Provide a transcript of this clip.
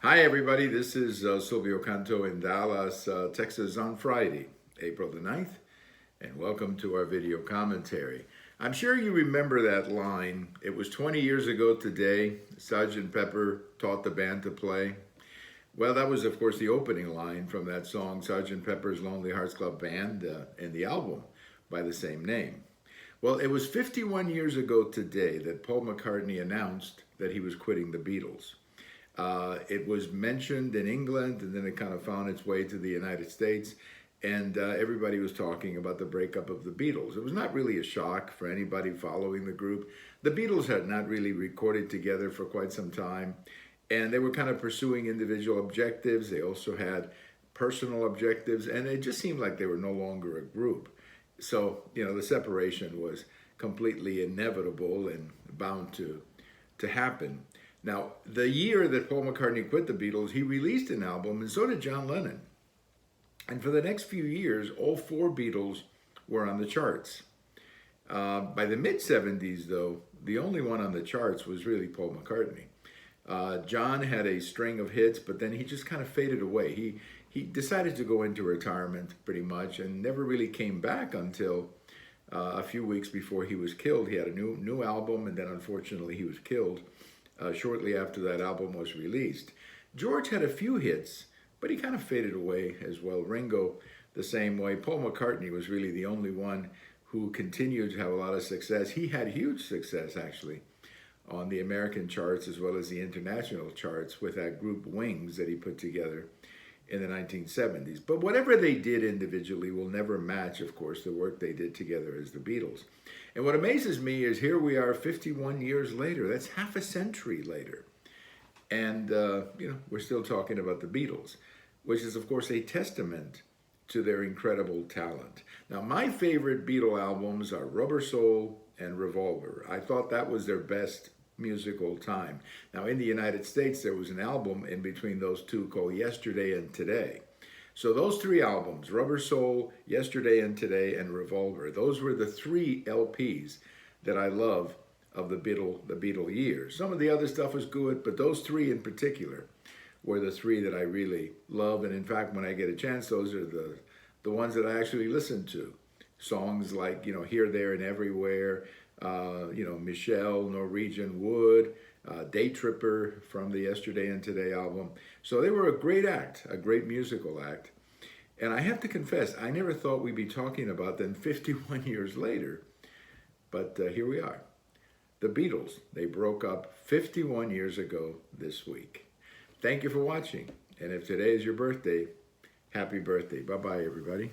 Hi, everybody. This is Silvio Canto in Dallas, Texas on Friday, April the 9th, and welcome to our video commentary. I'm sure you remember that line. It was 20 years ago today, Sgt. Pepper taught the band to play. Well, that was, of course, the opening line from that song, Sgt. Pepper's Lonely Hearts Club Band, and the album by the same name. Well, it was 51 years ago today that Paul McCartney announced that he was quitting the Beatles. It was mentioned in England, and then it kind of found its way to the United States, and everybody was talking about the breakup of the Beatles. It was not really a shock for anybody following the group. The Beatles had not really recorded together for quite some time, and they were kind of pursuing individual objectives. They also had personal objectives, and it just seemed like they were no longer a group. So, the separation was completely inevitable and bound to happen. Now, the year that Paul McCartney quit the Beatles, he released an album, and so did John Lennon. And for the next few years, all four Beatles were on the charts. By the mid-'70s, though, the only one on the charts was really Paul McCartney. John had a string of hits, but then he just kind of faded away. He decided to go into retirement, pretty much, and never really came back until a few weeks before he was killed. He had a new album, and then unfortunately he was killed shortly after that album was released. George had a few hits, but he kind of faded away as well. Ringo, the same way. Paul McCartney was really the only one who continued to have a lot of success. He had huge success, actually, on the American charts as well as the international charts with that group Wings that he put together in the 1970s. But whatever they did individually will never match, of course, the work they did together as the Beatles. And what amazes me is here we are 51 years later. That's half a century later. And, we're still talking about the Beatles, which is, of course, a testament to their incredible talent. Now, my favorite Beatle albums are Rubber Soul and Revolver. I thought that was their best musical time. Now, in the United States, there was an album in between those two called Yesterday and Today. So those three albums, Rubber Soul, Yesterday and Today, and Revolver, those were the three LPs that I love of the Beatle years. Some of the other stuff was good, but those three in particular were the three that I really love. And in fact, when I get a chance, those are the ones that I actually listen to. Songs like, Here, There, and Everywhere, Michelle, Norwegian Wood, Day Tripper from the Yesterday and Today album. So they were a great act, a great musical act. And I have to confess, I never thought we'd be talking about them 51 years later. But here we are. The Beatles, they broke up 51 years ago this week. Thank you for watching. And if today is your birthday, happy birthday. Bye-bye, everybody.